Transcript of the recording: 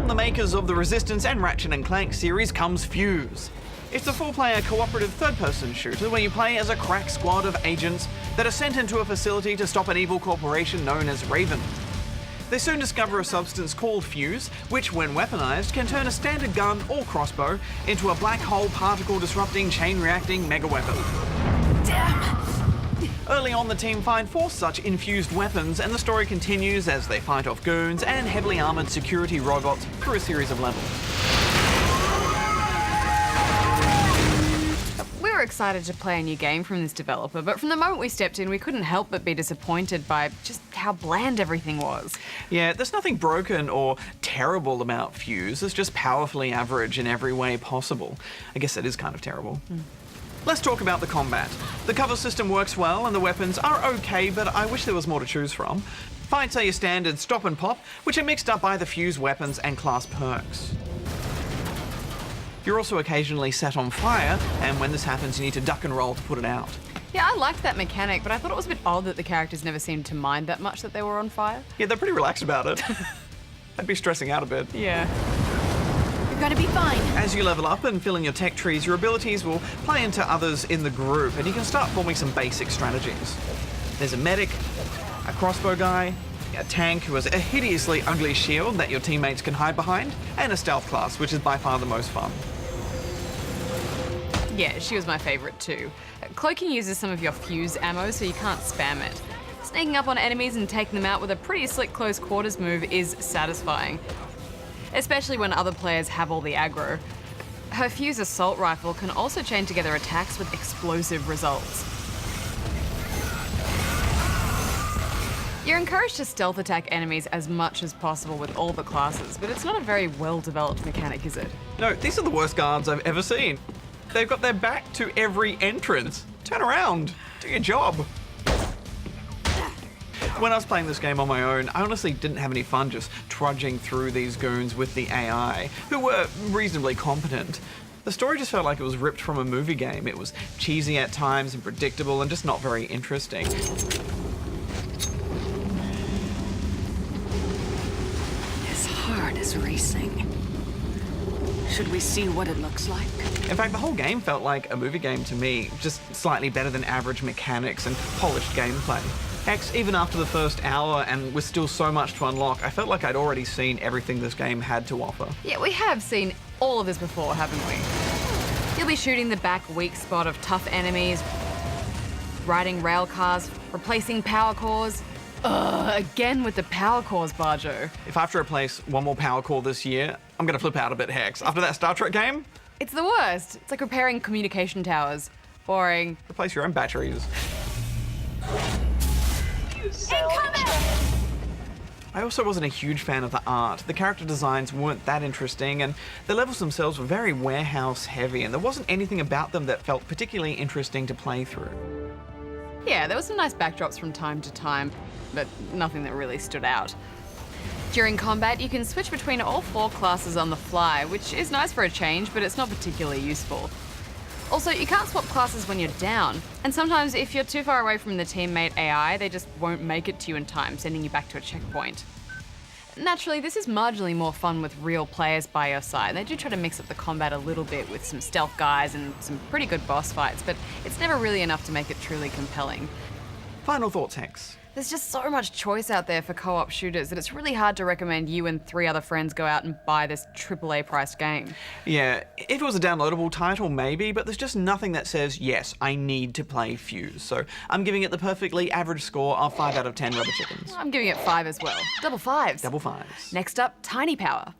From the makers of the Resistance and Ratchet & Clank series comes Fuse. It's a 4-player cooperative third-person shooter where you play as a crack squad of agents that are sent into a facility to stop an evil corporation known as Raven. They soon discover a substance called Fuse, which when weaponized can turn a standard gun or crossbow into a black hole particle-disrupting, chain-reacting mega-weapon. Damn! Early on, the team find 4 such infused weapons, and the story continues as they fight off goons and heavily armoured security robots through a series of levels. We were excited to play a new game from this developer, but from the moment we stepped in, we couldn't help but be disappointed by just how bland everything was. Yeah, there's nothing broken or terrible about Fuse. It's just powerfully average in every way possible. I guess that is kind of terrible. Let's talk about the combat. The cover system works well and the weapons are okay, but I wish there was more to choose from. Fights are your standard stop and pop, which are mixed up by the Fuse weapons and class perks. You're also occasionally set on fire, and when this happens you need to duck and roll to put it out. Yeah, I liked that mechanic, but I thought it was a bit odd that the characters never seemed to mind that much that they were on fire. Yeah, they're pretty relaxed about it. I'd be stressing out a bit. Yeah. You're gonna be fine. As you level up and fill in your tech trees, your abilities will play into others in the group, and you can start forming some basic strategies. There's a medic, a crossbow guy, a tank who has a hideously ugly shield that your teammates can hide behind, and a stealth class, which is by far the most fun. Yeah, she was my favourite too. Cloaking uses some of your Fuse ammo, so you can't spam it. Sneaking up on enemies and taking them out with a pretty slick close quarters move is satisfying, especially when other players have all the aggro. Her Fuse assault rifle can also chain together attacks with explosive results. You're encouraged to stealth attack enemies as much as possible with all the classes, but it's not a very well-developed mechanic, is it? No, these are the worst guards I've ever seen. They've got their back to every entrance. Turn around, do your job. When I was playing this game on my own, I honestly didn't have any fun just trudging through these goons with the AI, who were reasonably competent. The story just felt like it was ripped from a movie game. It was cheesy at times and predictable and just not very interesting. His heart is racing. Should we see what it looks like? In fact, the whole game felt like a movie game to me, just slightly better than average mechanics and polished gameplay. Heck, even after the first hour and with still so much to unlock, I felt like I'd already seen everything this game had to offer. Yeah, we have seen all of this before, haven't we? You'll be shooting the back weak spot of tough enemies, riding rail cars, replacing power cores. Again with the power cores, Barjo. If I have to replace one more power core this year, I'm gonna flip out a bit, Hex. After that Star Trek game? It's the worst. It's like repairing communication towers. Boring. Replace your own batteries. Incoming! I also wasn't a huge fan of the art. The character designs weren't that interesting, and the levels themselves were very warehouse heavy, and there wasn't anything about them that felt particularly interesting to play through. Yeah, there were some nice backdrops from time to time, but nothing that really stood out. During combat, you can switch between all 4 classes on the fly, which is nice for a change, but it's not particularly useful. Also, you can't swap classes when you're down, and sometimes if you're too far away from the teammate AI, they just won't make it to you in time, sending you back to a checkpoint. Naturally, this is marginally more fun with real players by your side. They do try to mix up the combat a little bit with some stealth guys and some pretty good boss fights, but it's never really enough to make it truly compelling. Final thoughts, Hex? There's just so much choice out there for co-op shooters that it's really hard to recommend you and 3 other friends go out and buy this AAA priced game. Yeah, if it was a downloadable title, maybe, but there's just nothing that says, yes, I need to play Fuse. So I'm giving it the perfectly average score of 5 out of 10 rubber chickens. I'm giving it 5 as well. Double fives. Double fives. Next up, Tiny Power.